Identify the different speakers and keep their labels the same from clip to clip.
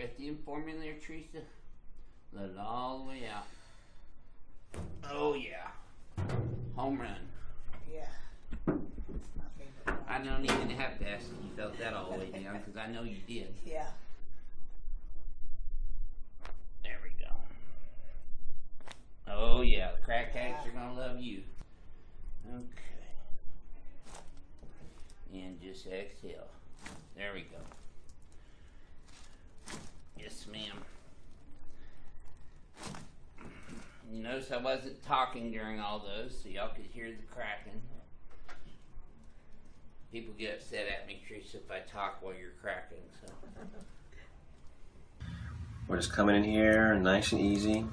Speaker 1: breath in for me there, Teresa. Let it all the way out. Oh yeah. Home run.
Speaker 2: Yeah. My favorite one.
Speaker 1: I don't even have to ask if you felt that all the way down, because I know you did.
Speaker 2: Yeah.
Speaker 1: There we go. Oh yeah, the crack addicts are gonna love you. Okay. And just exhale. There we go. Yes, ma'am. You notice I wasn't talking during all those, so y'all could hear the cracking. People get upset at me, Teresa, if I talk while you're cracking, so.
Speaker 3: We're just coming in here, nice and easy.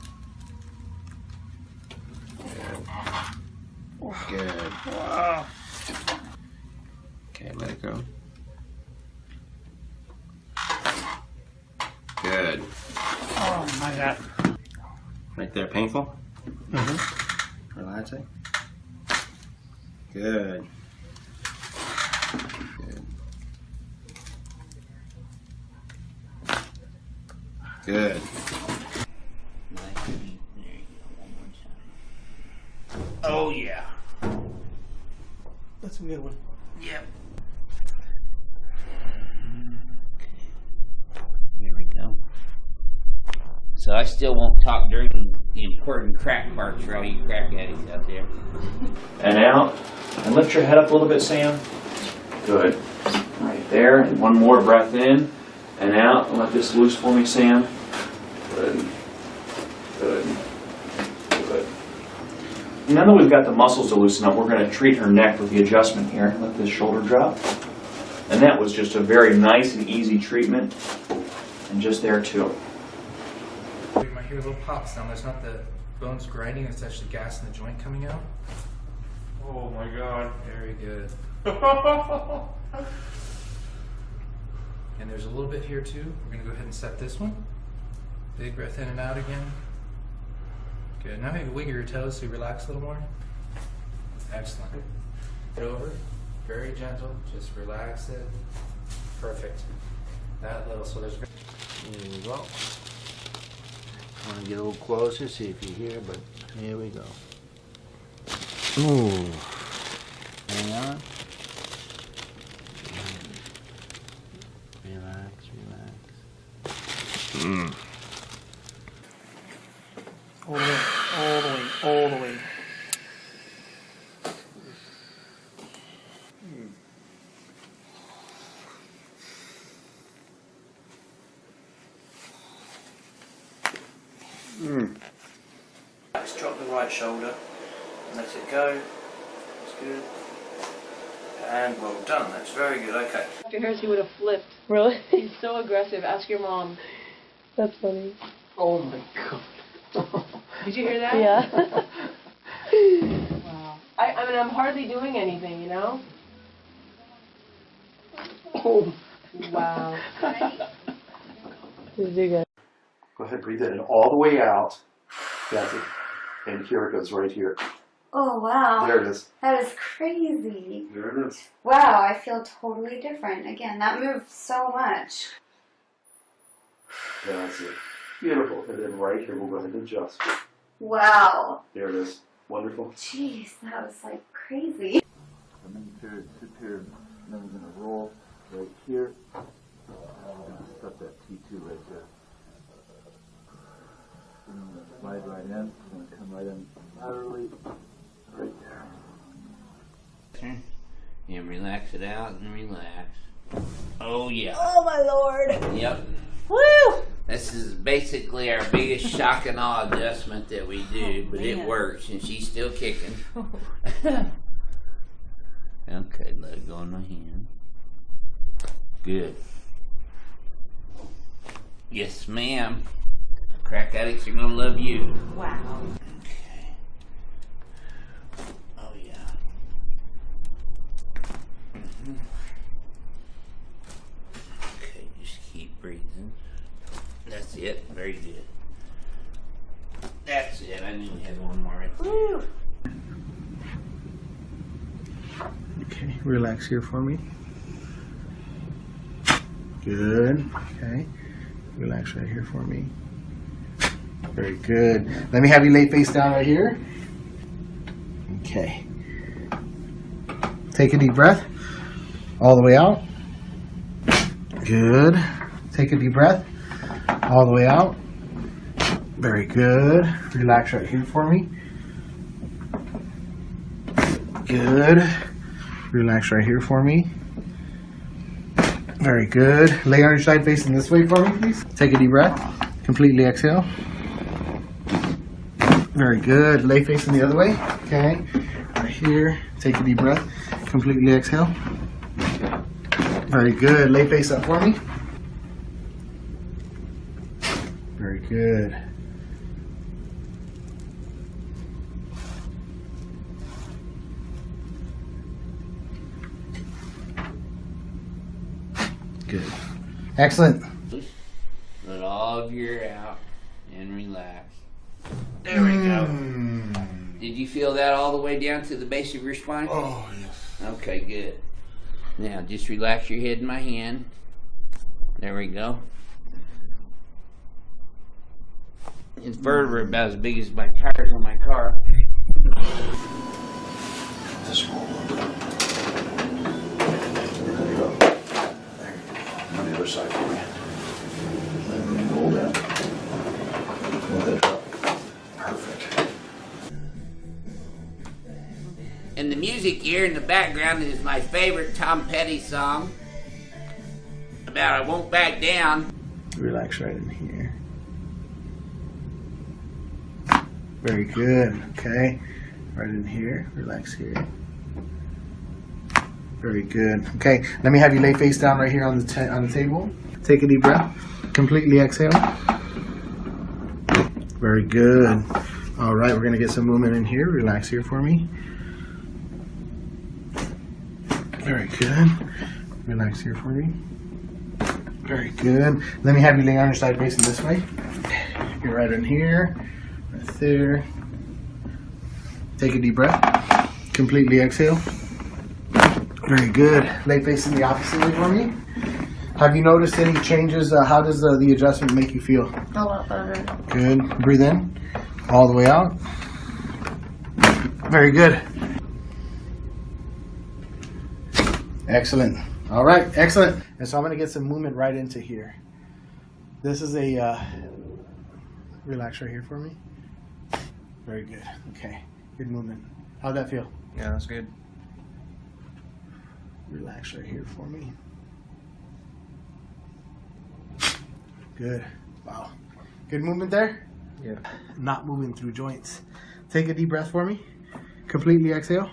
Speaker 3: Good. Wow. Okay, let it go. Good.
Speaker 4: Oh my God.
Speaker 3: Right there, painful?
Speaker 4: Mm-hmm.
Speaker 3: Relaxing? Good. Good. Good.
Speaker 1: Nice and deep. There you go, one more time. Oh yeah.
Speaker 4: That's a good one.
Speaker 1: Yep. There we go. So I still won't talk during the important crack parts for all you crack addicts out there.
Speaker 5: And out. And lift your head up a little bit, Sam. Good. Right there. And one more breath in and out. And let this loose for me, Sam. Good. Good. Good. And now that we've got the muscles to loosen up, we're going to treat her neck with the adjustment here. Let this shoulder drop. And that was just a very nice and easy treatment. And just there, too.
Speaker 6: You might hear a little pop sound. There's not the bones grinding, it's actually gas in the joint coming out.
Speaker 5: Oh, my God.
Speaker 6: Very good. And there's a little bit here too. We're going to go ahead and set this one. Big breath in and out again. Good. Now maybe wiggle your toes so you relax a little more. Excellent. Get over. Very gentle. Just relax it. Perfect. That little. So there's.
Speaker 1: There we go. I want to get a little closer, see if you hear, but here we go. Ooh. Hang on. Relax, relax.
Speaker 4: All the way, all the way, all the way. Let's drop the right shoulder and let it go. That's good. And well done. That's very good. Okay.
Speaker 7: Dr. Harris, he would have flipped.
Speaker 8: Really?
Speaker 7: He's so aggressive. Ask your mom.
Speaker 8: That's funny.
Speaker 4: Oh my God.
Speaker 7: Did you hear that?
Speaker 8: Yeah.
Speaker 7: Wow. I mean, I'm hardly doing anything, you know?
Speaker 4: Oh.
Speaker 7: Wow.
Speaker 8: You do good.
Speaker 9: Go ahead, breathe it in all the way out. That's it. And here it goes, right here.
Speaker 10: Oh, wow.
Speaker 9: There it is.
Speaker 10: That is crazy.
Speaker 9: There it is.
Speaker 10: Wow, I feel totally different. Again, that moved so much.
Speaker 9: That's it. Beautiful. And then right here, we'll go ahead and adjust.
Speaker 10: Wow.
Speaker 9: There it is. Wonderful.
Speaker 10: Jeez, that was like crazy.
Speaker 11: And then here, sit here, and then we're going to roll right here. And we're going to stuff that T2 right there. And I'm going to slide right in. I'm going to come right in laterally, right there.
Speaker 1: And relax it out and relax. Oh yeah.
Speaker 2: Oh my Lord.
Speaker 1: Yep.
Speaker 2: Woo!
Speaker 1: This is basically our biggest shock and awe adjustment that we do, but it works, and she's still kicking. Okay, let it go in my hand. Good. Yes, ma'am. Crack addicts are gonna love you.
Speaker 10: Wow.
Speaker 1: Okay. Oh yeah. Okay, just keep breathing. That's it. Very good. That's it. I knew we had one more right there.
Speaker 10: Woo!
Speaker 4: Okay, relax here for me. Good. Okay.
Speaker 8: Relax right here for me. Very good. Let me have you lay face down right here. Okay. Take a deep breath. All the way out. Good. Take a deep breath. All the way out. Very good. Relax right here for me. Good. Relax right here for me. Very good. Lay on your side facing this way for me, please. Take a deep breath. Completely exhale. Very good. Lay facing the other way. Okay. Right here. Take a deep breath. Completely exhale. Very good. Lay face up for me. Very good. Good. Excellent.
Speaker 1: Let all of your out and relax.
Speaker 4: There we go.
Speaker 1: Did you feel that all the way down to the base of your spine?
Speaker 8: Oh, yes.
Speaker 1: Okay, good. Now, just relax your head in my hand. There we go. It's vertebrae about as big as my tires on my car.
Speaker 9: Just roll over. There you go. There. On the other side for me. And then roll down. Let that drop. Perfect.
Speaker 1: And the music here in the background is my favorite Tom Petty song about I Won't Back Down.
Speaker 8: Relax right in here. Very good. Okay. Right in here. Relax here. Very good. Okay. Let me have you lay face down right here on the table. Take a deep breath. Completely exhale. Very good. All right. We're going to get some movement in here. Relax here for me. Very good. Relax here for me. Very good. Let me have you lay on your side facing this way. You're right in here. Right there. Take a deep breath. Completely exhale. Very good. Lay facing the opposite way for me. Have you noticed any changes? How does the adjustment make you feel?
Speaker 10: A lot better.
Speaker 8: Good. Breathe in. All the way out. Very good. Excellent. All right. Excellent. And so I'm going to get some movement right into here. This is a... relax right here for me. Very good. Okay. Good movement. How'd that feel?
Speaker 3: Yeah, that's good.
Speaker 8: Relax right here for me. Good. Wow. Good movement there?
Speaker 3: Yeah.
Speaker 8: Not moving through joints. Take a deep breath for me. Completely exhale.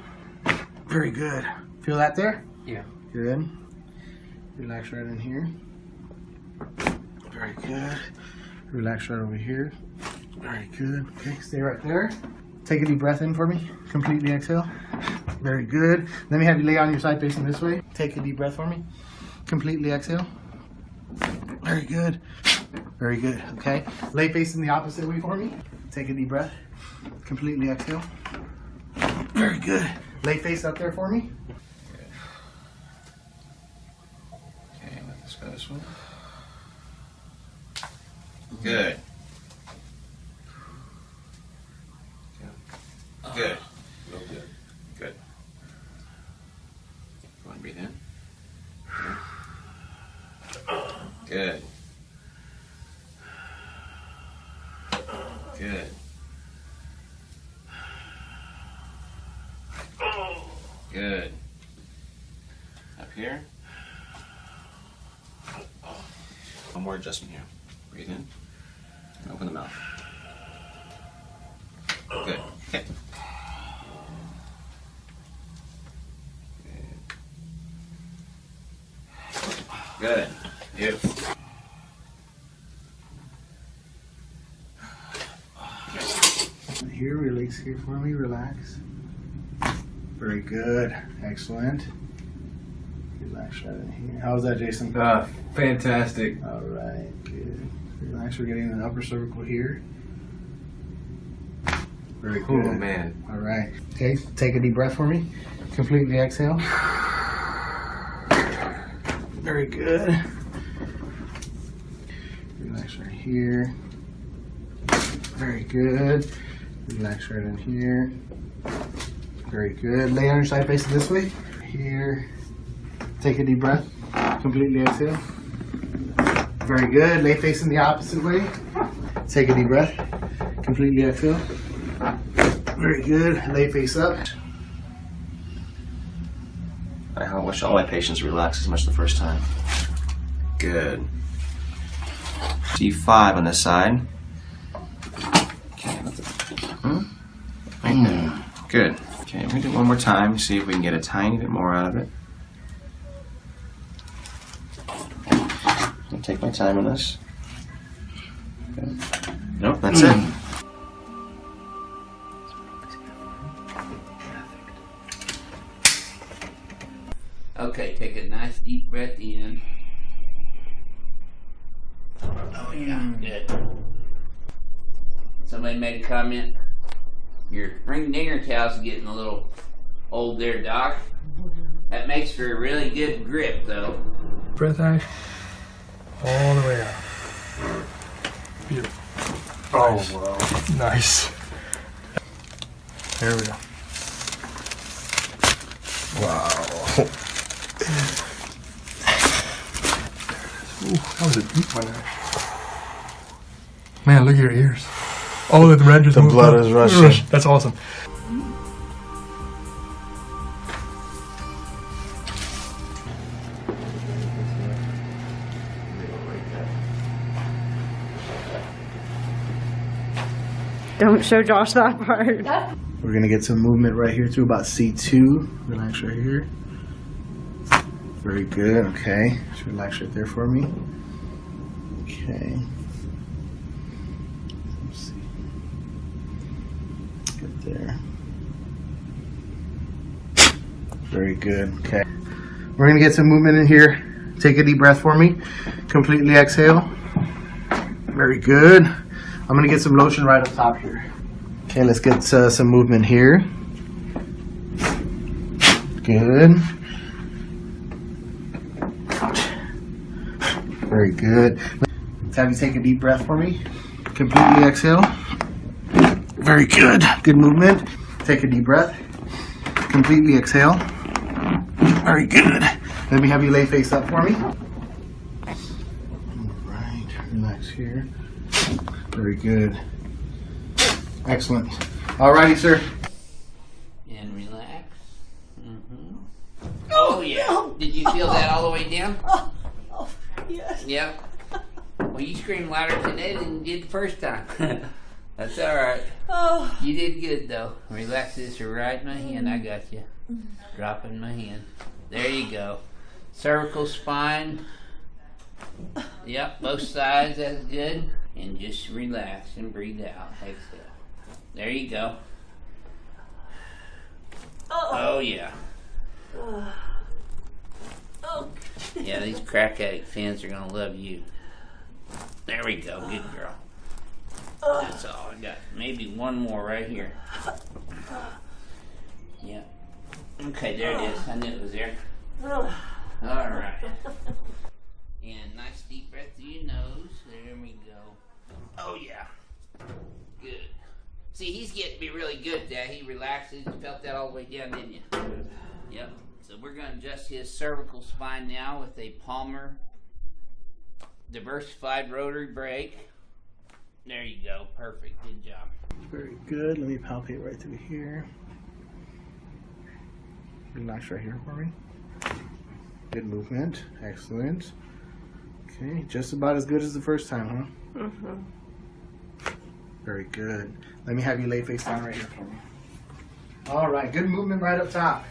Speaker 8: Very good. Feel that there?
Speaker 3: Yeah.
Speaker 8: Good. Relax right in here. Very good. Relax right over here. Very good. Okay, stay right there. Take a deep breath in for me. Completely exhale. Very good. Let me have you lay on your side facing this way. Take a deep breath for me. Completely exhale. Very good. Very good. Okay. Lay facing the opposite way for me. Take a deep breath. Completely exhale. Very good. Lay face up there for me.
Speaker 3: Okay, let's go this way. Good. Good. Real good. Good. Go ahead and breathe in. Good. Good. Good. Up here. One more adjustment here. Breathe in. And open the mouth. Good. Okay. Good. Beautiful.
Speaker 8: Here, release here for me. Relax. Very good. Excellent. Relax right in here. How's that, Jason?
Speaker 6: Fantastic.
Speaker 8: All right. Good. Relax. We're getting the upper cervical here. Very good.
Speaker 6: Oh, man.
Speaker 8: All right. Okay. Take a deep breath for me. Completely exhale. Very good. Relax right here. Very good. Relax right in here. Very good. Lay on your side facing this way. Here. Take a deep breath. Completely exhale. Very good. Lay facing the opposite way. Take a deep breath. Completely exhale. Very good. Lay face up.
Speaker 3: I wish all my patients relax as much the first time. Good. D5 on this side. Okay, right there. Good. Okay, we're gonna do it one more time, see if we can get a tiny bit more out of it. I'll take my time on this. Okay. Nope, that's it.
Speaker 1: Okay, take a nice deep breath in. Oh yeah, good. Somebody made a comment. Your ring dinger towel's getting a little old there, Doc. That makes for a really good grip, though.
Speaker 6: Breath out. All the way out. Beautiful. Oh, wow. Nice. There we go. Wow. Ooh, that was a deep one. Man, look at your ears. Oh, the red just
Speaker 9: The blood is rushing.
Speaker 6: That's awesome.
Speaker 10: Don't show Josh that part.
Speaker 8: We're gonna get some movement right here through about C2. Relax right here. Very good. Okay. Just relax right there for me. Okay. Let's see. Get there. Very good. Okay. We're gonna get some movement in here. Take a deep breath for me. Completely exhale. Very good. I'm gonna get some lotion right up top here. Okay, let's get some movement here. Good. Very good. Let's have you take a deep breath for me. Completely exhale. Very good. Good movement. Take a deep breath. Completely exhale. Very good. Let me have you lay face up for me. All right. Relax here. Very good. Excellent. Alrighty, sir.
Speaker 1: And relax. Oh yeah. Did you feel that all the way down?
Speaker 2: Oh, yes.
Speaker 1: Yep. Well, you screamed louder today than you did the first time. That's alright.
Speaker 2: Oh.
Speaker 1: You did good though. Relax this right in my hand. I got you. Dropping my hand. There you go. Cervical spine. Yep, both sides. That's good. And just relax and breathe out. Exhale. There you go. Oh yeah. Yeah, these crack addict fans are gonna love you. There we go. Good girl. That's all I got. Maybe one more right here. Yeah. Okay, there it is. I knew it was there. Alright. And nice deep breath through your nose. There we go. Oh yeah. Good. See, he's getting to be really good at that. He relaxes. You felt that all the way down, didn't you? Yep. So we're going to adjust his cervical spine now with a Palmer diversified rotary brake. There you go. Perfect. Good job.
Speaker 8: Very good. Let me palpate right through here. Relax right here for me. Good movement. Excellent. Okay, just about as good as the first time, huh?
Speaker 7: Mm-hmm.
Speaker 8: Very good. Let me have you lay face down right here for me. All right, good movement right up top.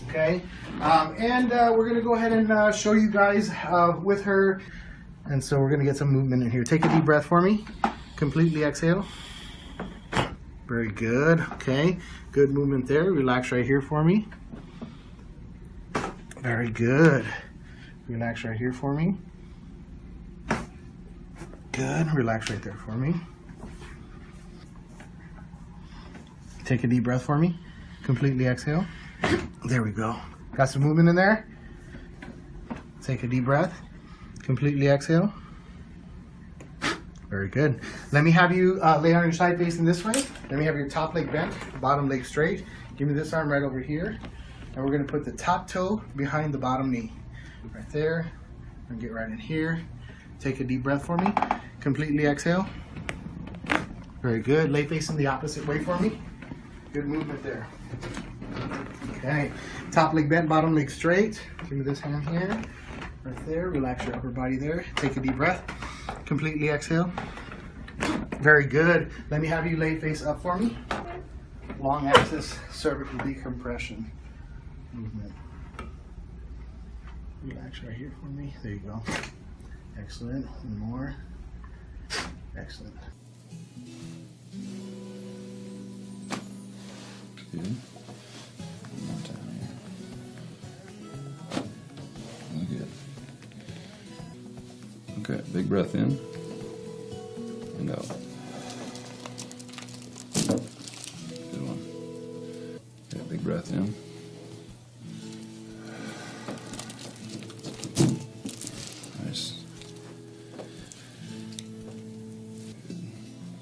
Speaker 8: Okay, and we're going to go ahead and show you guys with her. And so we're going to get some movement in here. Take a deep breath for me. Completely exhale. Very good. Okay, good movement there. Relax right here for me. Very good. Relax right here for me. Good. Relax right there for me. Take a deep breath for me. Completely exhale. There we go. Got some movement in there? Take a deep breath. Completely exhale. Very good. Let me have you lay on your side facing this way. Let me have your top leg bent, bottom leg straight. Give me this arm right over here. And we're going to put the top toe behind the bottom knee. Right there. And get right in here. Take a deep breath for me. Completely exhale. Very good. Lay facing the opposite way for me. Good movement there. Okay. Top leg bent, bottom leg straight. Give me this hand here. Right there. Relax your upper body there. Take a deep breath. Completely exhale. Very good. Let me have you lay face up for me. Long axis cervical decompression movement. Relax right here for me. There you go. Excellent. One more. Excellent.
Speaker 9: Good. One more time here. Good. Okay, big breath in and out. Good one. Okay, big breath in. Nice. Good.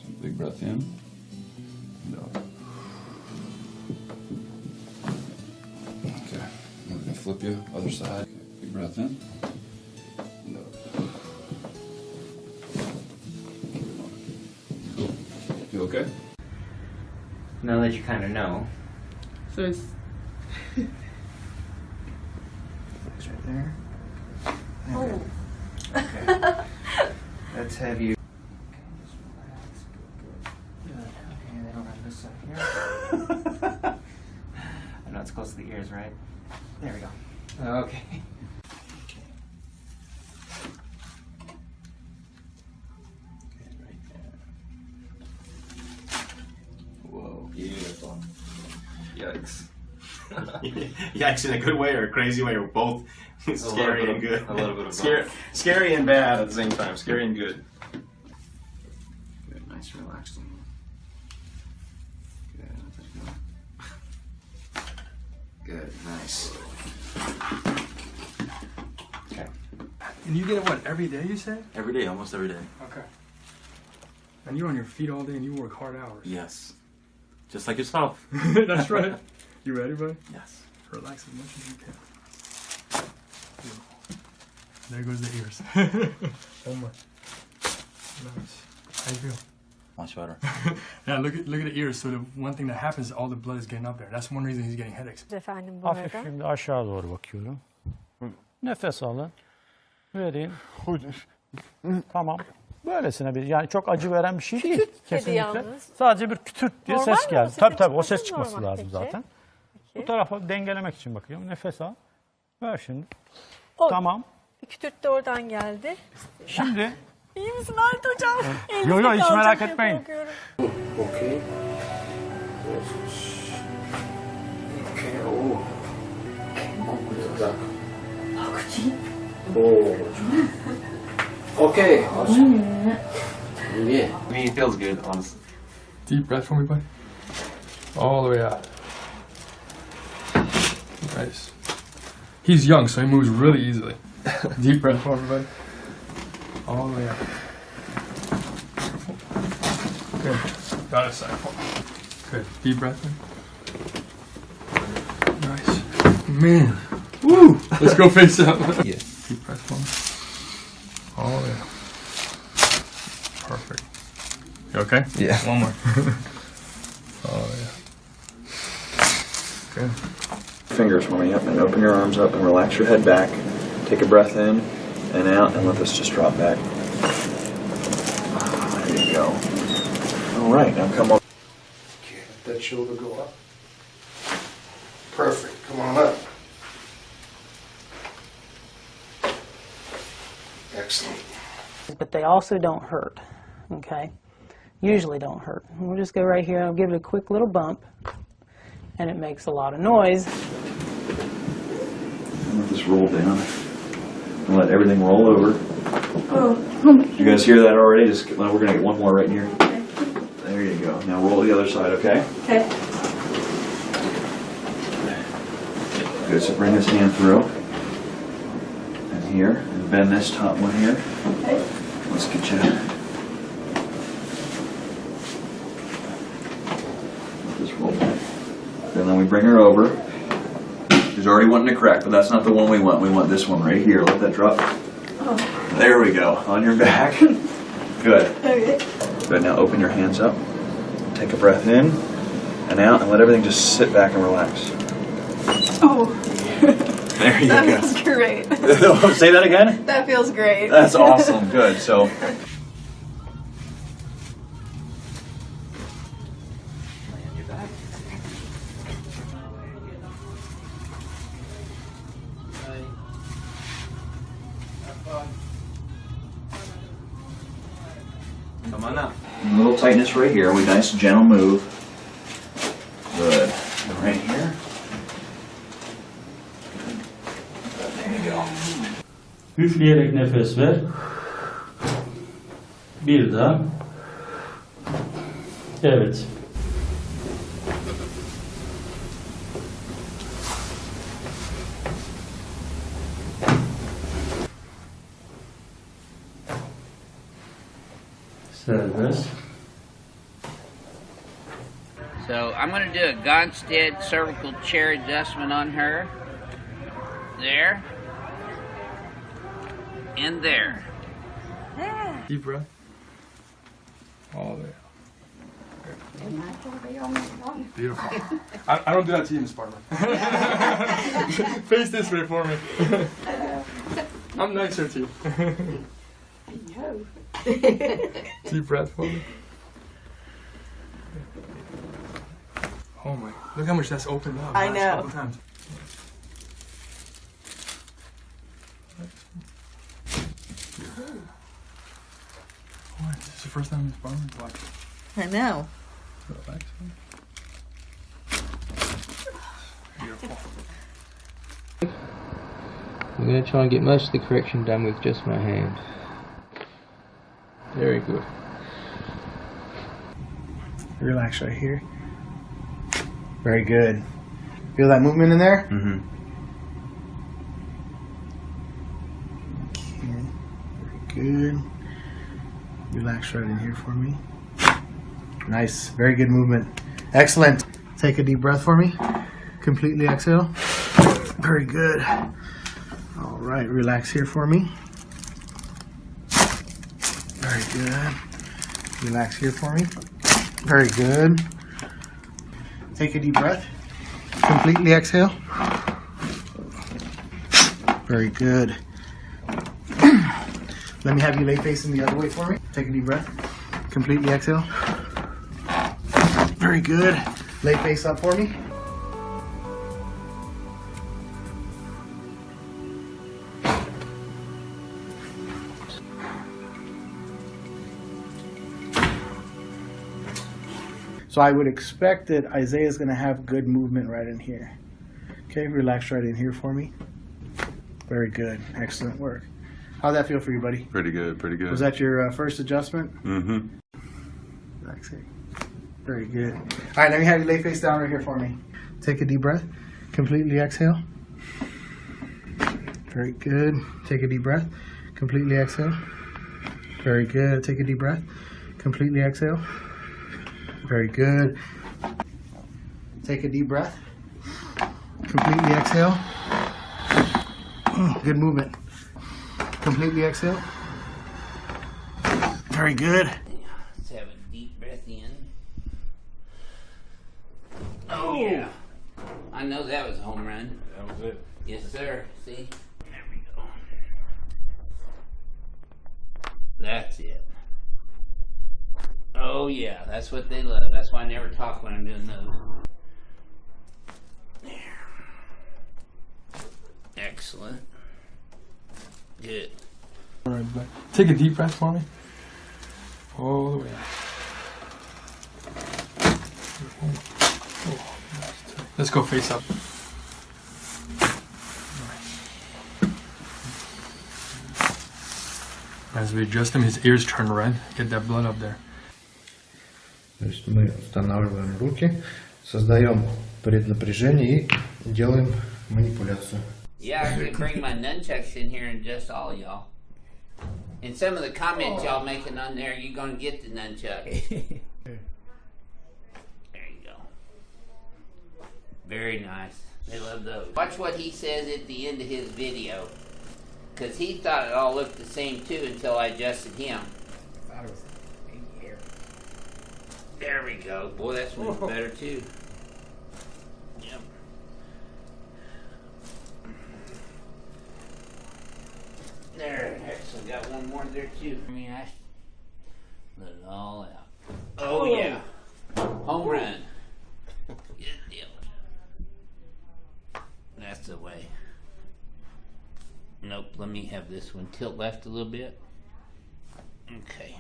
Speaker 9: Some big breath in and out. Okay, we're gonna flip you other side. Okay, big breath in. And out. You okay?
Speaker 1: Now that you kind of know.
Speaker 7: So it's
Speaker 8: It's right there.
Speaker 7: oh.
Speaker 8: Okay. Let's have you. Good. Okay, then on this side here. I know it's close to the ears, right? There we go. Okay.
Speaker 3: Whoa, beautiful. Yikes. Yikes in a good way or a crazy way or both scary and good.
Speaker 9: A little bit of
Speaker 3: Scary and bad at the same time. Scary and good.
Speaker 9: Good, nice relaxing. Good, nice.
Speaker 3: Okay.
Speaker 12: And you get it, what, every day you say?
Speaker 13: Every day, almost every day.
Speaker 12: Okay. And you're on your feet all day and you work hard hours.
Speaker 13: Yes. Just like yourself.
Speaker 12: That's right. You ready, buddy?
Speaker 13: Yes.
Speaker 12: Relax as much as you can. Beautiful. There goes the ears. One more. Nice. How you feel?
Speaker 13: Much better.
Speaker 12: Yeah, look at the ears. So the one thing that happens is all the blood is getting up there. That's one reason he's getting headaches.
Speaker 14: Efendim bu arada.
Speaker 15: Hafif şimdi aşağı doğru bakıyorum. Nefes alın. Verin. Tamam. Böylesine bir, yani çok acı veren bir şey değil. Kesinlikle.
Speaker 14: yalnız.
Speaker 15: Sadece bir kütürt diye
Speaker 14: Normal
Speaker 15: ses
Speaker 14: mi?
Speaker 15: geldi.
Speaker 14: O sesin
Speaker 15: Tabii o
Speaker 14: çıkması
Speaker 15: ses
Speaker 14: mı
Speaker 15: çıkması
Speaker 14: normal
Speaker 15: lazım
Speaker 14: peki?
Speaker 15: zaten.
Speaker 14: Peki.
Speaker 15: Bu tarafa dengelemek için bakıyorum. Nefes al. Ver şimdi.
Speaker 14: O,
Speaker 15: Tamam.
Speaker 14: Bir kütürt de oradan geldi.
Speaker 15: Şimdi.
Speaker 14: İyi misin Halit hocam?
Speaker 15: Yo yo hiç
Speaker 14: Elinizde
Speaker 15: merak
Speaker 14: kalacak
Speaker 15: etmeyin.
Speaker 14: diye korkuyorum.
Speaker 4: Okay. Okay. Oh. Oh. Okay. Awesome. Yeah.
Speaker 3: I mean, it feels good, honestly.
Speaker 12: Deep breath for me, buddy. All the way out. Nice. He's young, so he moves really easily. Deep breath for me, buddy. All the way out. Good. Got it, side. Good. Deep breath in. Nice. Man. Woo! Let's go face up.
Speaker 3: Yeah.
Speaker 12: Deep breath for me. All the way out. Perfect. You okay?
Speaker 3: Yeah.
Speaker 12: One more. Oh, yeah. Good.
Speaker 3: Fingers for me, yep, and open your arms up and relax your head back. Take a breath in and out and let this just drop back. There you go. All right, now come on.
Speaker 8: Okay, let that shoulder go up. Perfect. Come on up. Excellent.
Speaker 16: But they also don't hurt, okay? Usually don't hurt. We'll just go right here and I'll give it a quick little bump, and it makes a lot of noise.
Speaker 5: Let this roll down and let everything roll over. You guys hear that already? Just we're gonna get one more right here. There you go. Now roll the other side, okay?
Speaker 14: Okay.
Speaker 5: Good. So bring this hand through and here, and bend this top one here.
Speaker 14: Okay.
Speaker 5: Let's get you
Speaker 9: we bring her over. She's already wanting to crack, but that's not the one we want. We want this one right here. Let that drop.
Speaker 14: Oh.
Speaker 9: There we go. On your back. Good.
Speaker 14: Okay.
Speaker 9: Good. Now open your hands up. Take a breath in and out, and let everything just sit back and relax.
Speaker 14: Oh.
Speaker 9: There you
Speaker 14: That
Speaker 9: go.
Speaker 14: feels great.
Speaker 9: Say that again?
Speaker 14: That feels great.
Speaker 9: That's awesome. Good. So.
Speaker 3: Come on up.
Speaker 9: A little tightness right here. We nice gentle move. Good. And right here. There you go.
Speaker 17: Üfleyerek nefes ver. Bir daha. Evet. Serbest.
Speaker 1: So I'm going to do a Gonstead cervical chair adjustment on her. There. And there.
Speaker 12: Deep breath. All the way out. Beautiful. I don't do that to you, Miss Barber. Face this way for me. I'm nicer to you. Deep breath for me. Oh my, look how much that's opened up.
Speaker 14: I
Speaker 12: last
Speaker 14: know.
Speaker 12: couple times. Oh, this is the first time Miss Barber's watching.
Speaker 14: I know.
Speaker 12: Relax. Beautiful.
Speaker 6: I'm going to try and get most of the correction done with just my hand. Very good.
Speaker 8: Relax right here. Very good. Feel that movement in there?
Speaker 9: Mm-hmm.
Speaker 8: Okay. Very good. Relax right in here for me. Nice. Very good movement. Excellent. Take a deep breath for me. Completely exhale. Very good. All right. Relax here for me. Very good. Relax here for me. Very good. Take a deep breath. Completely exhale. Very good. Let me have you lay facing the other way for me. Take a deep breath. Completely exhale. Very good. Lay face up for me. So I would expect that Isaiah's going to have good movement right in here. Okay, relax right in here for me. Very good. Excellent work. How'd that feel for you, buddy?
Speaker 18: Pretty good, pretty good.
Speaker 8: Was that your first adjustment?
Speaker 18: Mm-hmm.
Speaker 8: Relax here. Very good. All right, let me have you lay face down right here for me. Take a deep breath. Completely exhale. Very good. Take a deep breath. Completely exhale. Very good. Take a deep breath. Completely exhale. Very good. Take a deep breath. Completely exhale. Good movement. Completely exhale. Very good.
Speaker 1: Let's have a deep breath in. Oh, yeah. I know that was a home run.
Speaker 12: That was it.
Speaker 1: Yes, sir. See? There we go. That's it. Oh, yeah. That's what they love. That's why I never talk when I'm doing those. There. Excellent. Good.
Speaker 12: All right, back. Take a deep breath for me. All the way out. Let's go face up. As we adjust him, his ears turn red. Get that blood up there.
Speaker 19: То есть мы устанавливаем руки, создаем преднапряжение и делаем манипуляцию.
Speaker 1: Yeah, I could bring my nunchucks in here and just all y'all. And some of the comments y'all making on there, you're going to get the nunchucks. There you go. Very nice. They love those. Watch what he says at the end of his video. Because he thought it all looked the same too until I adjusted him.
Speaker 6: I thought it was big hair.
Speaker 1: There we go. Boy, that's much better too. Yep. There, excellent. Got one more there too. I mean, I let it all out. Oh yeah. Home run. Good deal. That's the way. Nope, let me have this one tilt left a little bit. Okay.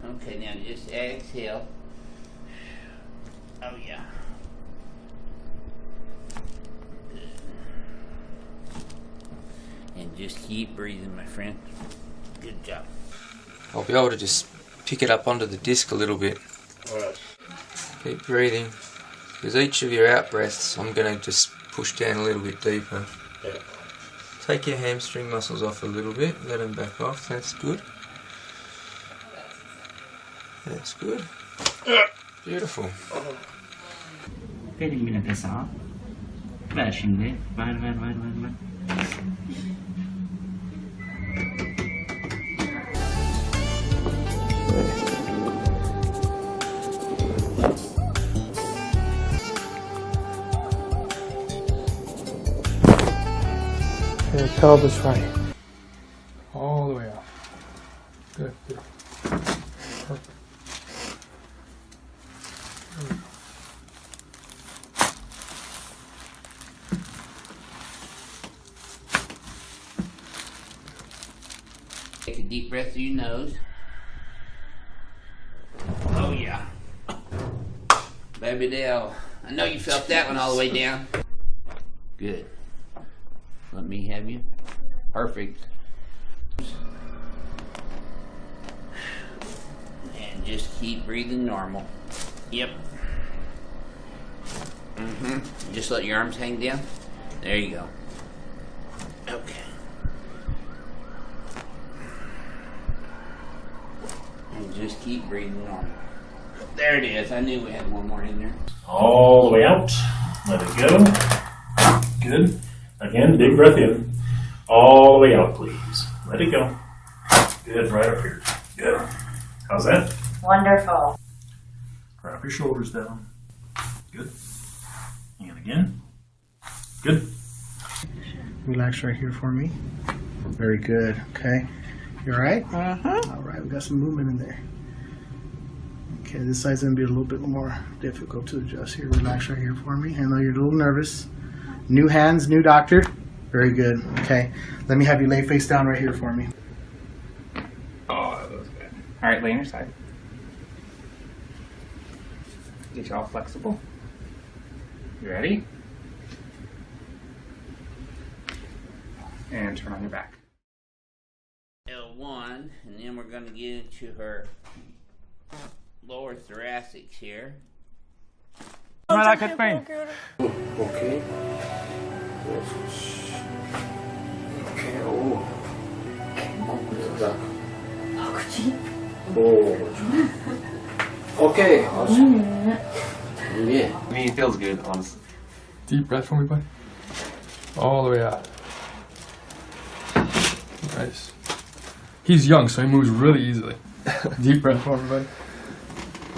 Speaker 1: Okay, now just exhale. Oh yeah. Good. And just keep breathing, my friend. Good job.
Speaker 18: I'll be able to just pick it up onto the disc a little bit.
Speaker 1: Alright.
Speaker 18: Keep breathing. Because each of your out breaths, I'm going to just push down a little bit deeper.
Speaker 1: Yeah.
Speaker 18: Take your hamstring muscles off a little bit, let them back off, that's good. That's good. Beautiful.
Speaker 17: Pwede mo na sa flashing din. Right.
Speaker 8: And pelvis right. All the way out. Good, good. Perfect.
Speaker 1: Take a deep breath through your nose. Oh yeah. Baby Dale. I know you felt that one all the way down. Good. Let me have you. Perfect. And just keep breathing normal. Yep. Just let your arms hang down. There you go. Okay. And just keep breathing normal. There it is. I knew we had one more in there.
Speaker 20: All the way out. Let it go. Good. Again, big breath in. All the way out, please. Let it go. Good. Right up here. Good. How's that?
Speaker 10: Wonderful.
Speaker 20: Drop your shoulders down. Good. And again. Good.
Speaker 8: Relax right here for me. Very good. Okay. You alright? All right. We got some movement in there. Okay. This side's going to be a little bit more difficult to adjust here. Relax right here for me. I know you're a little nervous. New hands, new doctor. Very good. Okay. Let me have you lay face down right here for me.
Speaker 6: Oh, that was good. All right, lay on your side. Get you all flexible. You ready? And turn on your back.
Speaker 1: L1, and then we're going to get into her lower thoracics here.
Speaker 15: Merak etmeyin.
Speaker 3: Okay. Okay. Oh. Okay. Awesome. Yeah.
Speaker 13: I mean, it feels good, honestly.
Speaker 12: Deep breath for me, bud. All the way out. Nice. He's young, so he moves really easily. Deep breath for me, bud.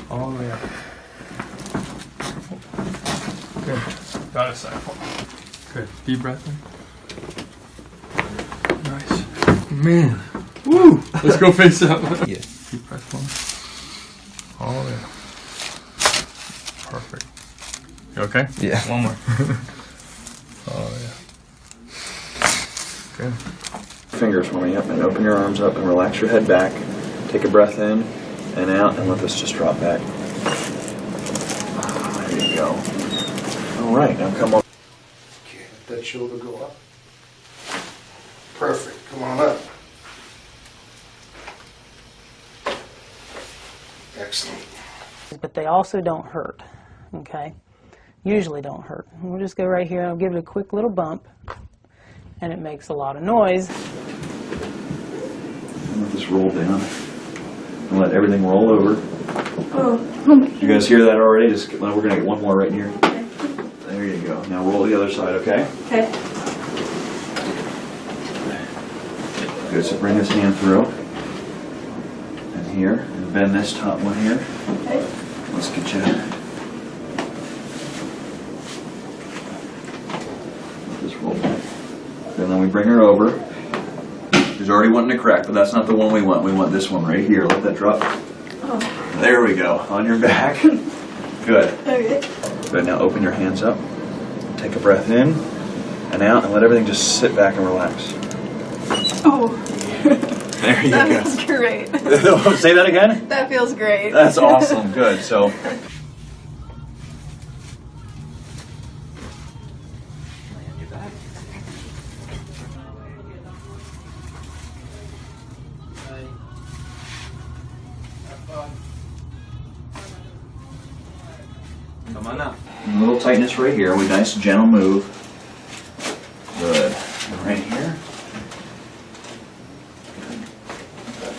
Speaker 12: All the way out. Good. Got it, side. Good. Deep breath in. Nice. Man. Woo! Let's go face up.
Speaker 18: Yeah.
Speaker 12: Deep breath for me. All the way out. Perfect. You okay?
Speaker 18: Yeah.
Speaker 12: One more. Oh, yeah. Good.
Speaker 3: Fingers for me, yep, and open your arms up and relax your head back. Take a breath in and out and let this just drop back. There you go. All right, now come on.
Speaker 8: Okay, let that shoulder go up. Perfect. Come on up. Excellent.
Speaker 16: But they also don't hurt, okay? Usually don't hurt. We'll just go right here, I'll give it a quick little bump, and it makes a lot of noise.
Speaker 3: Let this roll down and let everything roll over.
Speaker 10: Oh.
Speaker 3: You guys hear that already? Just we're gonna get one more right here. There you
Speaker 5: go. Now roll the other side, okay?
Speaker 14: Okay.
Speaker 5: Good, so bring this hand through. And here, and bend this top one here.
Speaker 14: Okay.
Speaker 5: Let's get you. Let this roll back. And then we bring her over. She's already wanting to crack, but that's not the one we want. We want this one right here. Let that drop.
Speaker 14: Oh.
Speaker 5: There we go. On your back. Good.
Speaker 14: Okay.
Speaker 5: Good. Now open your hands up. Take a breath in and out, and let everything just sit back and relax.
Speaker 14: Oh.
Speaker 5: There you
Speaker 14: That
Speaker 5: go.
Speaker 14: feels great.
Speaker 5: Say that again?
Speaker 14: That feels great.
Speaker 5: That's awesome. Good. So.
Speaker 3: Come on up.
Speaker 5: A little tightness right here. We nice gentle move. Good. And right here.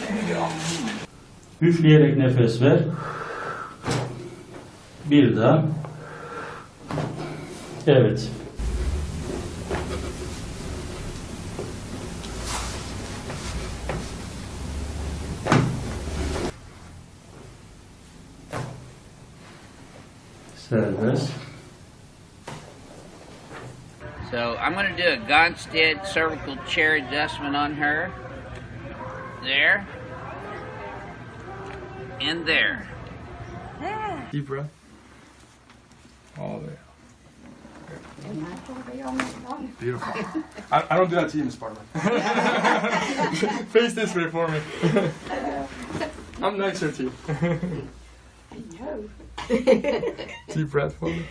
Speaker 5: There you go.
Speaker 17: Üfleyerek nefes ver. Bir daha. Evet. Serbest.
Speaker 1: So I'm going to do a Gonstead cervical chair adjustment on her. There. And there.
Speaker 12: Deep breath. All the way out. Beautiful. I don't do that to you, Miss Barber. Face this way for me. I'm nicer to you.
Speaker 2: No.
Speaker 12: Deep breath for me.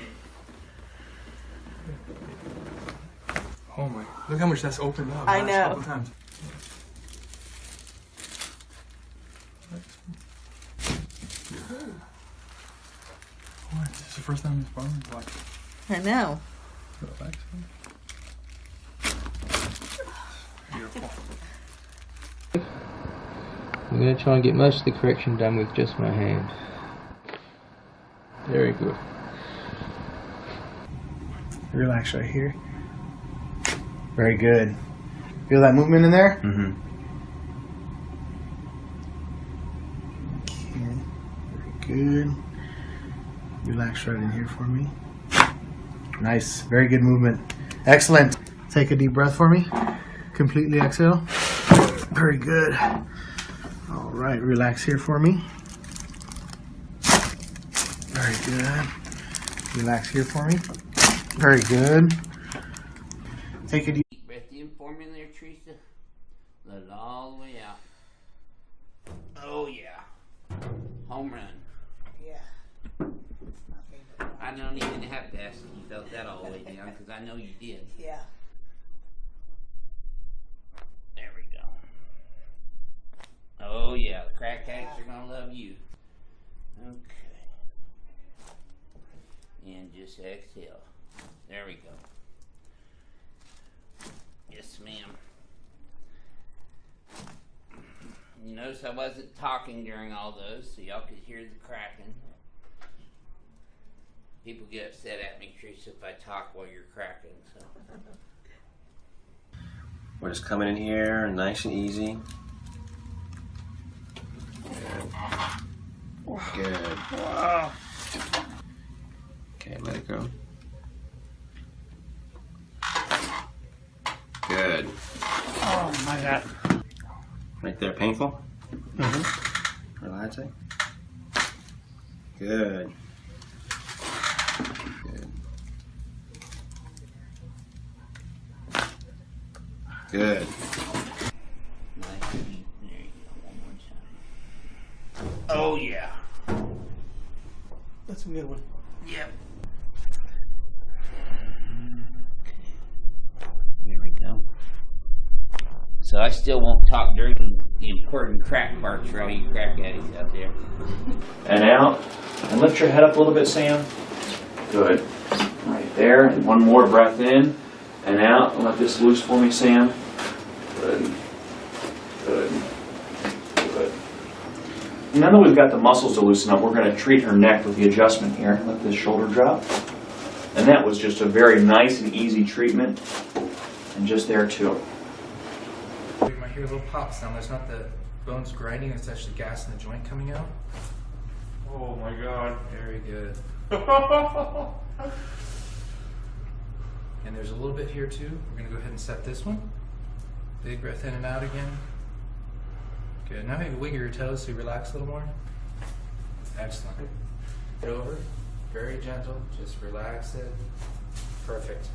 Speaker 12: Oh my, look how much that's opened up.
Speaker 14: I
Speaker 12: last
Speaker 14: know.
Speaker 12: couple times. Oh, this is the first time Miss Barber watched.
Speaker 14: I know.
Speaker 12: Relax. Beautiful.
Speaker 18: I'm going to try and get most of the correction done with just my hand. Very good.
Speaker 8: Relax right here. Very good. Feel that movement in there?
Speaker 3: Mm-hmm.
Speaker 8: Okay. Very good. Relax right in here for me. Nice. Very good movement. Excellent. Take a deep breath for me. Completely exhale. Very good. All right. Relax here for me. Very good. Relax here for me. Very good. Take a deep
Speaker 1: breath in for me there, Teresa. Let it all the way out. Oh, yeah. Home run.
Speaker 2: Yeah.
Speaker 1: I don't even have to ask if you felt that all the way down, because I know you did.
Speaker 2: Yeah.
Speaker 1: There we go. Oh, yeah. The crack addicts are going to love you. Okay. And just exhale. There we go. Yes, ma'am. You notice I wasn't talking during all those, so y'all could hear the cracking. People get upset at me, Teresa, if I talk while you're cracking, so.
Speaker 3: We're just coming in here, nice and easy. Good.
Speaker 8: Wow.
Speaker 3: Okay, let it go. Good.
Speaker 8: Oh my God.
Speaker 3: Right there, painful?
Speaker 8: Mm-hmm.
Speaker 3: Relaxing? Good. Good. Good.
Speaker 1: Oh, yeah.
Speaker 8: That's a good one.
Speaker 1: Yep. There we go. So I still won't talk during the important crack parts for all you crack addicts out there.
Speaker 5: And out. And lift your head up a little bit, Sam. Good. Right there. And one more breath in and out. And let this loose for me, Sam. Good. Good. Good. Now that we've got the muscles to loosen up, we're going to treat her neck with the adjustment here. Let this shoulder drop. And that was just a very nice and easy treatment. And just there too.
Speaker 6: You might hear a little pop sound. There's not the bones grinding, it's actually gas in the joint coming out.
Speaker 5: Oh my God.
Speaker 6: Very good. And there's a little bit here too. We're going to go ahead and set this one. Big breath in and out again. Good. Now maybe wiggle your toes so you relax a little more. Excellent. Get over. Very gentle. Just relax it. Perfect.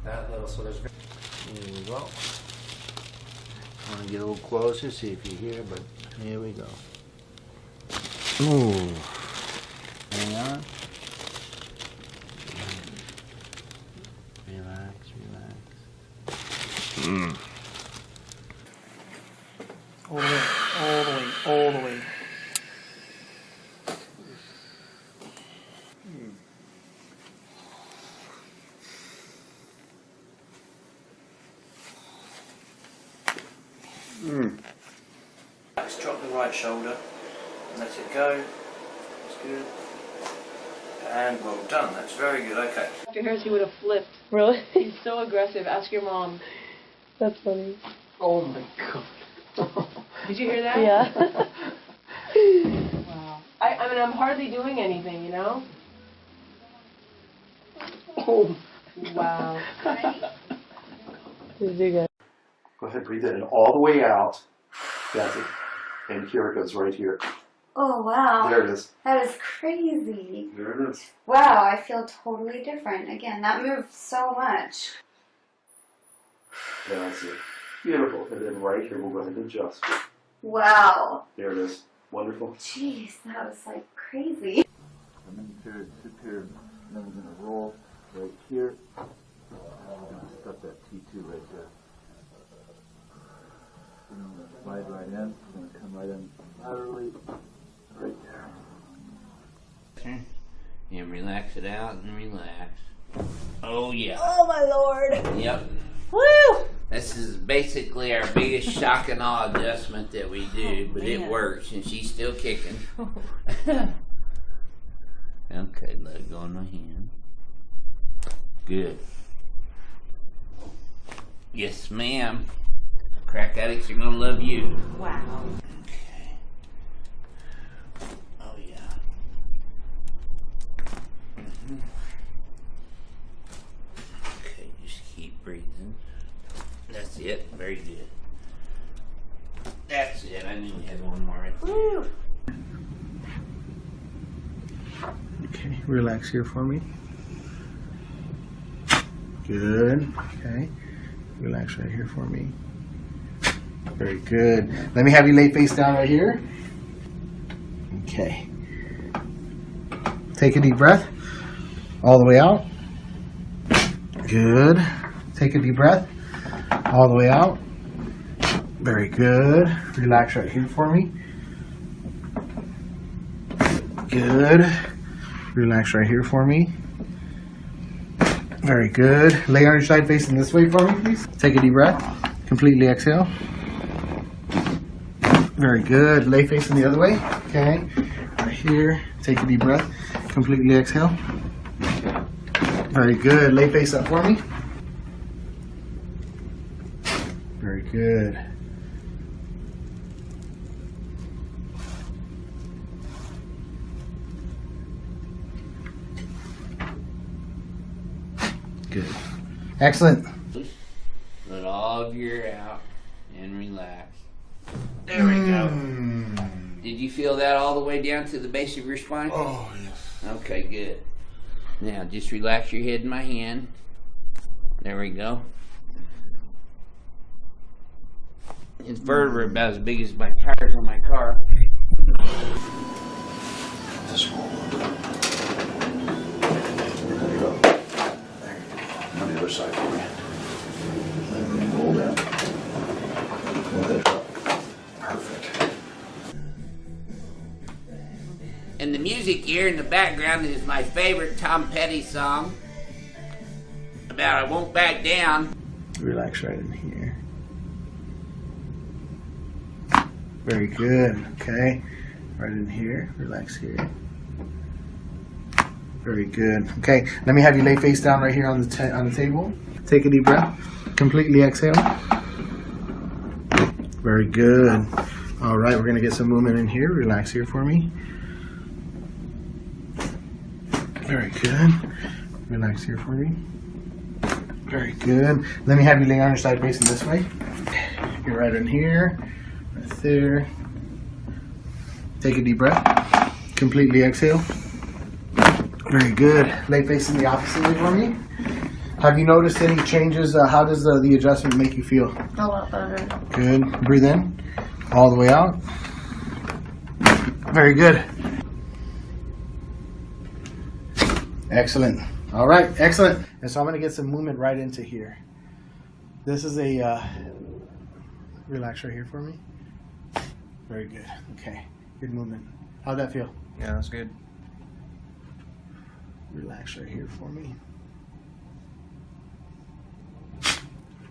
Speaker 6: That little. So there's.
Speaker 2: Here we go. I want to get a little closer, see if you hear, but here we go. Ooh. Hang on. Relax, relax.
Speaker 8: All the way, all the way, all the way.
Speaker 4: Drop the right shoulder and let it go. That's good. And well done. That's very good. Okay.
Speaker 7: Dr. Harris, he would have flipped.
Speaker 14: Really?
Speaker 7: He's so aggressive. Ask your mom.
Speaker 14: That's funny.
Speaker 8: Oh my God.
Speaker 7: Did you hear that?
Speaker 14: Yeah.
Speaker 7: Wow. I mean, I'm hardly doing anything, you know?
Speaker 8: Oh.
Speaker 7: Wow.
Speaker 14: Did you guys?
Speaker 9: Go ahead, breathe it in all the way out. That's it. And here it goes, right here.
Speaker 10: Oh, wow.
Speaker 9: There it is.
Speaker 10: That is crazy.
Speaker 9: There it is.
Speaker 10: Wow, I feel totally different. Again, that moved so much.
Speaker 9: That's it. Beautiful. And then right here, we'll go ahead and adjust.
Speaker 10: Wow.
Speaker 9: There it is. Wonderful.
Speaker 10: Jeez, that was like crazy.
Speaker 11: And then superior, superior, then we're going to roll right here. And we're going to stuff that T2 right there. And then we're going to slide right in. We're going to come right in laterally, right there.
Speaker 1: And relax it out and relax. Oh yeah.
Speaker 14: Oh my Lord.
Speaker 1: Yep.
Speaker 14: Woo!
Speaker 1: This is basically our biggest shock and awe adjustment that we do, but it
Speaker 14: man.
Speaker 1: works, and she's still kicking. Okay, let it go in my hand. Good. Yes, ma'am. Crack addicts are gonna love you.
Speaker 14: Wow.
Speaker 1: Okay. Oh yeah. Okay, just keep breathing. That's it. Very good. That's it. I knew we had one more right there.
Speaker 14: Woo!
Speaker 8: Okay, relax here for me. Good. Okay. Relax right here for me. Very good. Let me have you lay face down right here. Okay. Take a deep breath. All the way out. Good. Take a deep breath. All the way out. Very good. Relax right here for me. Good. Relax right here for me. Very good. Lay on your side facing this way for me, please. Take a deep breath. Completely exhale. Very good. Lay facing the other way. Okay. Right here. Take a deep breath. Completely exhale. Very good. Lay face up for me. Very good. Good. Excellent.
Speaker 1: Let all of your out and relax. There we go. Did you feel that all the way down to the base of your spine?
Speaker 8: Oh, yes.
Speaker 1: Okay, good. Now, just relax your head in my hand. There we go. It's vertebrae about as big as my tires on my car.
Speaker 9: This one. There you go. There you go. On the other side for me. Let me roll down. Let it drop. Perfect.
Speaker 1: And the music here in the background is my favorite Tom Petty song about I Won't Back Down.
Speaker 8: Relax right in here. Very good. Okay. Right in here. Relax here. Very good. Okay, let me have you lay face down right here on the table. Take a deep breath. Completely exhale. Very good. All right, we're gonna get some movement in here. Relax here for me. Very good. Relax here for me. Very good. Let me have you lay on your side facing this way. You're right in here, right there. Take a deep breath. Completely exhale. Very good. Lay facing the opposite way for me. Have you noticed any changes? How does the adjustment make you feel?
Speaker 10: A lot better.
Speaker 8: Good. Breathe in. All the way out. Very good. Excellent. All right. Excellent. And so I'm going to get some movement right into here. This is a... relax right here for me. Very good. Okay. Good movement. How'd that feel?
Speaker 3: Yeah, that's good.
Speaker 8: Relax right here for me.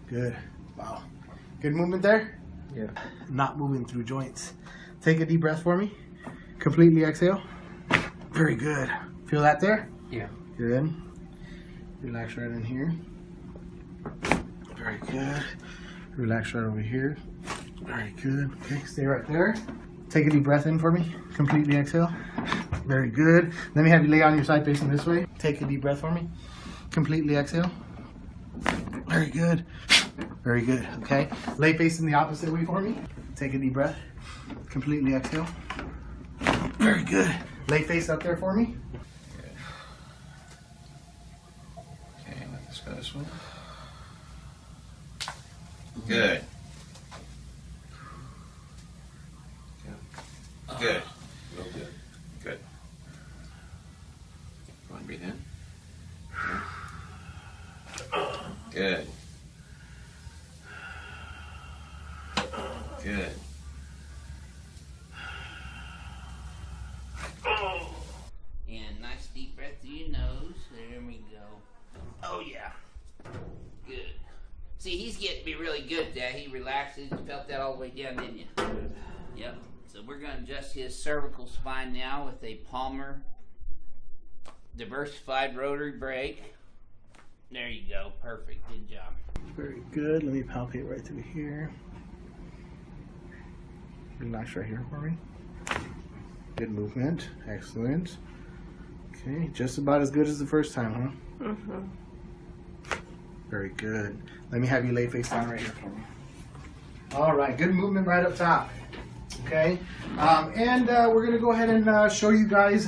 Speaker 8: Good. Wow. Good movement there?
Speaker 3: Yeah.
Speaker 8: Not moving through joints. Take a deep breath for me. Completely exhale. Very good. Feel that there?
Speaker 3: Yeah.
Speaker 8: Good. Relax right in here. Very good. Relax right over here. Very good. Okay, stay right there. Take a deep breath in for me. Completely exhale. Very good. Let me have you lay on your side facing this way. Take a deep breath for me. Completely exhale. Very good. Very good. Okay. Lay facing the opposite way for me. Take a deep breath. Completely exhale. Very good. Lay face up there for me.
Speaker 3: Okay, let this go this way. Good. Good. Good. Good. Go and breathe in. Good. Good.
Speaker 1: And nice deep breath through your nose. There we go. Oh yeah. Good. See, he's getting to be really good at that. He relaxes. You felt that all the way down, didn't you? Yep. So we're going to adjust his cervical spine now with a Palmer diversified rotary brake. There you go. Perfect. Good job.
Speaker 8: Very good. Let me palpate right through here. Relax right here for me. Good movement. Excellent. Okay, just about as good as the first time, huh? Mm-hmm. Very good. Let me have you lay face down right here for me. All right, good movement right up top. Okay, and we're going to go ahead and show you guys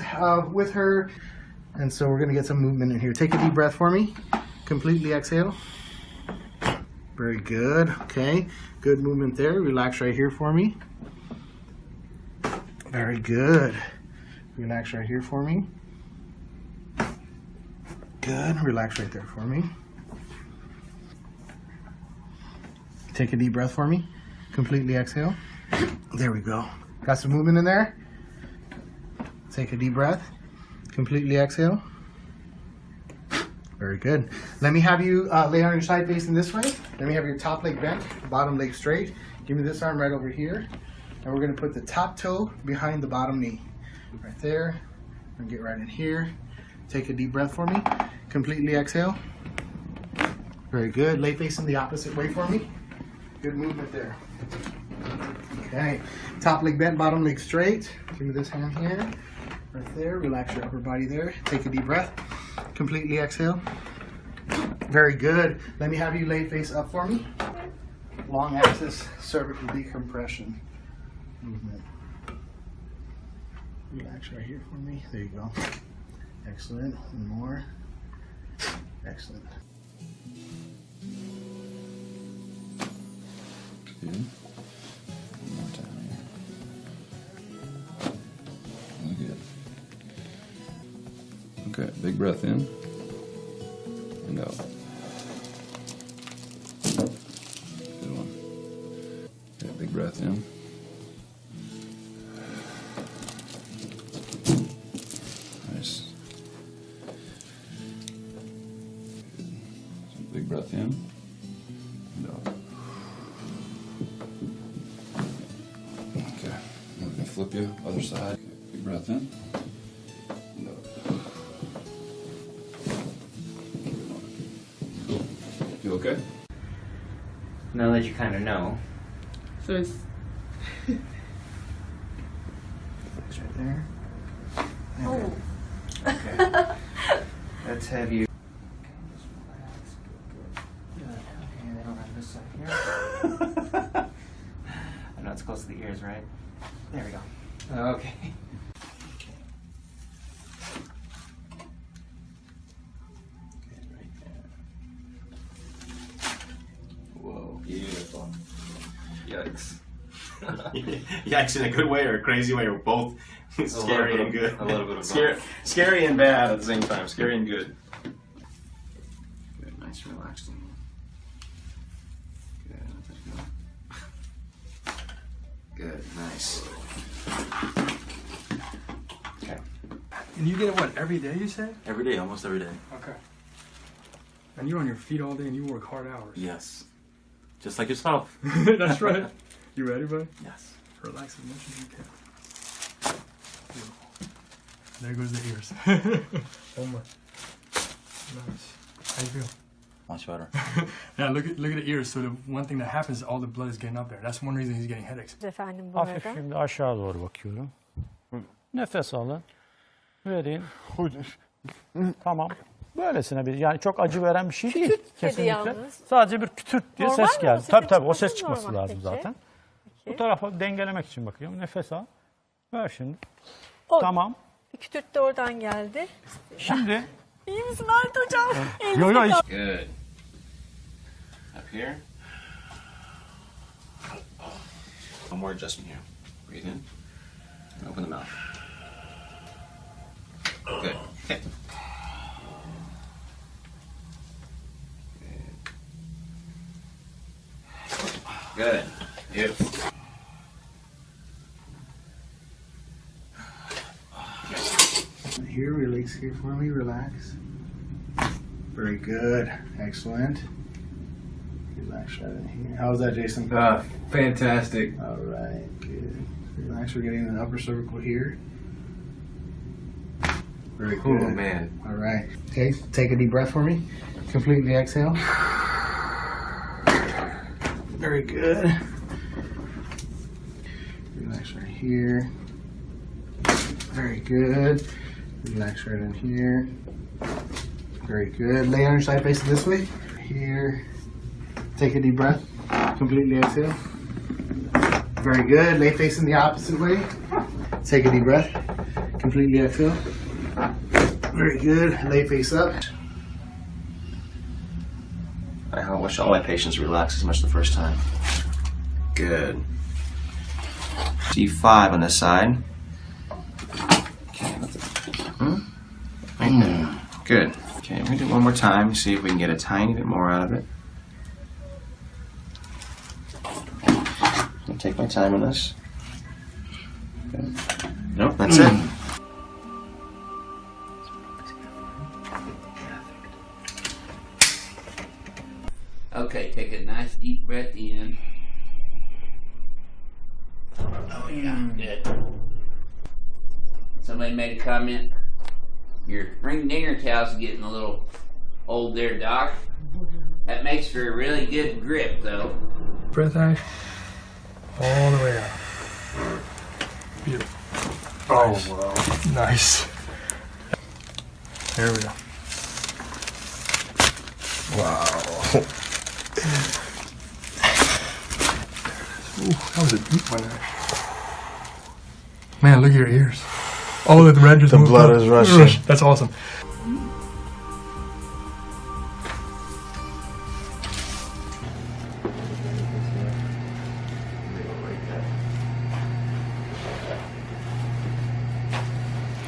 Speaker 8: with her. And so we're going to get some movement in here. Take a deep breath for me. Completely exhale. Very good. Okay, good movement there. Relax right here for me. Very good. Relax right here for me. Good. Relax right there for me. Take a deep breath for me. Completely exhale. There we go. Got some movement in there? Take a deep breath. Completely exhale. Very good. Let me have you lay on your side facing this way. Let me have your top leg bent, bottom leg straight. Give me this arm right over here. And we're going to put the top toe behind the bottom knee. Right there. And get right in here. Take a deep breath for me. Completely exhale. Very good. Lay facing the opposite way for me. Good movement there. Okay. Top leg bent, bottom leg straight. Give me this hand here. Right there. Relax your upper body there. Take a deep breath. Completely exhale. Very good. Let me have you lay face up for me. Long axis cervical decompression movement. Relax right here for me. There you go. Excellent. One more. Excellent.
Speaker 9: Good. One more time here. Good. Okay, big breath in and out. Good one. Okay, big breath in. Nice. Good. Some big breath in and out. Okay, now we're gonna flip you, other side. Okay, big breath in and out.
Speaker 3: Good.
Speaker 21: Now that you kind of know.
Speaker 8: So it's right there.
Speaker 21: Oh. Okay. Let's have you. Okay, they don't have this side here. I know it's close to the ears, right? There we go. Okay.
Speaker 3: Whoa, beautiful. Yikes. Yikes in a good way or a crazy way or both. Scary and good.
Speaker 21: A little bit of
Speaker 3: Scary,
Speaker 21: both.
Speaker 3: scary and bad at the same time. Scary and good. Good, nice, relaxing. Good, nice.
Speaker 21: Okay.
Speaker 12: And you get it, what, every day, you say?
Speaker 13: Every day, almost every day.
Speaker 12: Okay. And you're on your feet all day and you work hard hours.
Speaker 13: Yes. Just like yourself.
Speaker 12: That's right. You ready, buddy?
Speaker 13: Yes.
Speaker 12: Relax as much as you can. Beautiful. There goes the ears. One more. Nice. How you feel?
Speaker 13: Much better.
Speaker 12: Yeah, look at the ears. So the one thing that happens is all the blood is getting up there. That's one reason he's getting headaches.
Speaker 22: Efendim bu
Speaker 15: Hafif
Speaker 22: arada.
Speaker 15: şimdi aşağı doğru bakıyorum. Nefes alın. Verin. Tamam. Böylesine bir, yani çok acı veren bir şey değil. Kesinlikle.
Speaker 22: yalnız.
Speaker 15: Sadece bir kütürt diye
Speaker 22: Normal
Speaker 15: ses
Speaker 22: mi?
Speaker 15: geldi.
Speaker 22: O sesin
Speaker 15: Tabii o
Speaker 22: çıkması
Speaker 15: ses çıkması
Speaker 22: normal.
Speaker 15: lazım
Speaker 22: Peki.
Speaker 15: zaten.
Speaker 22: Peki.
Speaker 15: Bu tarafa dengelemek için bakıyorum. Nefes al. Ver şimdi.
Speaker 22: O,
Speaker 15: Tamam.
Speaker 22: Bir kütürt de oradan geldi.
Speaker 15: Şimdi.
Speaker 22: İyi misin Halit hocam?
Speaker 15: Yo yo hiç.
Speaker 3: Good. Up here. One more adjustment here. Breathe in. And open the mouth. Good. Okay. Good. Beautiful.
Speaker 8: Here, release here for me, relax. Very good, excellent. Relax right in here. How's that, Jason?
Speaker 3: Fantastic.
Speaker 8: All right, good. Relax, we're getting the upper cervical here. Very good.
Speaker 3: Oh, man.
Speaker 8: All right. Okay, take a deep breath for me. Completely exhale. Very good. Relax right here. Very good. Relax right in here. Very good. Lay on your side facing this way. Here. Take a deep breath. Completely exhale. Very good. Lay facing the opposite way. Take a deep breath. Completely exhale. Very good. Lay face up.
Speaker 3: I wish all my patients relax as much the first time. Good. D5 on this side. Okay. Right there. Good. Okay, we're gonna do it one more time, see if we can get a tiny bit more out of it. I'll take my time on this. Okay. Nope, that's it.
Speaker 1: Okay, take a nice deep breath in. Oh yeah, good. Somebody made a comment. Your ring dinger towel's getting a little old there, Doc. That makes for a really good grip, though.
Speaker 12: Breath out. All the way out. Beautiful. Oh, wow. Nice. There we go. Wow. Ooh, that was a deep one. Man, look at your ears. Oh, the red just
Speaker 19: The
Speaker 12: moved
Speaker 19: blood
Speaker 12: up.
Speaker 19: is rushing.
Speaker 12: That's awesome.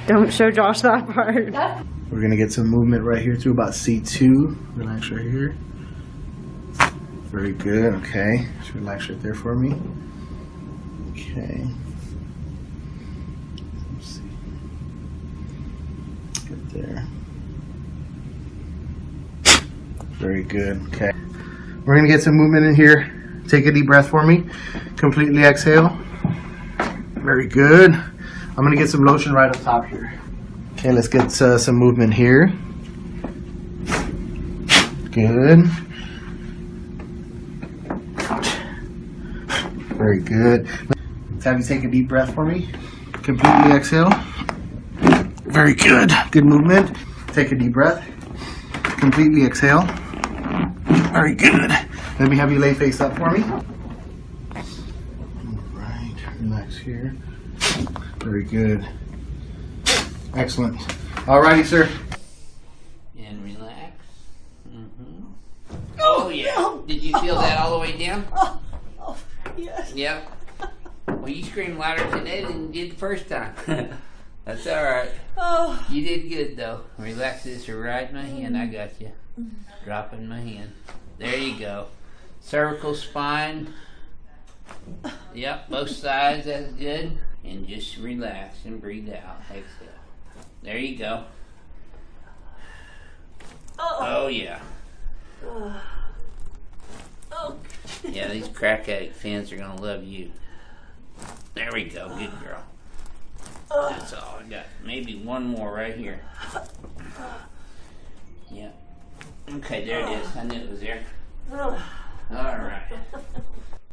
Speaker 7: Don't show Josh that part.
Speaker 8: We're gonna get some movement right here through about C2. Relax right here. Very good, okay. Just relax right there for me. Okay. Let's see. Good there. Very good, okay. We're gonna get some movement in here. Take a deep breath for me. Completely exhale. Very good. I'm gonna get some lotion right up top here. Okay, let's get some movement here. Good. Very good. Let's have you take a deep breath for me. Completely exhale. Very good. Good movement. Take a deep breath. Completely exhale. Very good. Let me have you lay face up for me. Right. Relax here. Very good. Excellent. Alrighty, sir.
Speaker 1: And relax. Oh, yeah. Did you feel that all the way down?
Speaker 22: Yes.
Speaker 1: Yep. Well, you screamed louder today than you did the first time. That's all right.
Speaker 22: Oh.
Speaker 1: You did good, though. Relax this right in my hand. I got you. Dropping my hand. There you go. Cervical spine. Yep, both sides. That's good. And just relax and breathe out. Exhale. There you go. Oh, yeah. Yeah, these crack addict fans are gonna love you. There we go, good girl. That's all I got. Maybe one more right here. Yeah. Okay, there it is. I knew it was there. All right.